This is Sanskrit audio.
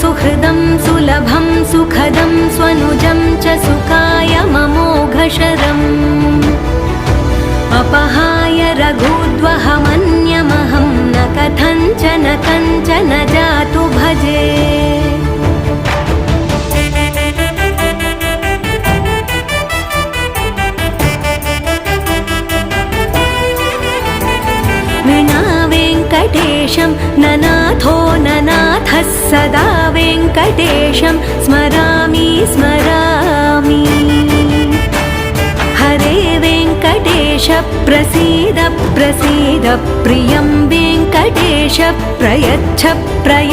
सुहृदं सुलभं सुखदं स्वनुजं च सुखाय ममोघशरम् अपहाय रघुद्वहमन्यमहं न कथञ्चन कञ्चन जातु भजे। विना वेङ्कटेशं ननाथो ननाथः सदा वेङ्कटेशं स्मरामि स्मरामि। हरे वेङ्कटेश प्रसीद प्रसीद प्रियं वेङ्कटेश प्रयच्छ प्रयच्छ।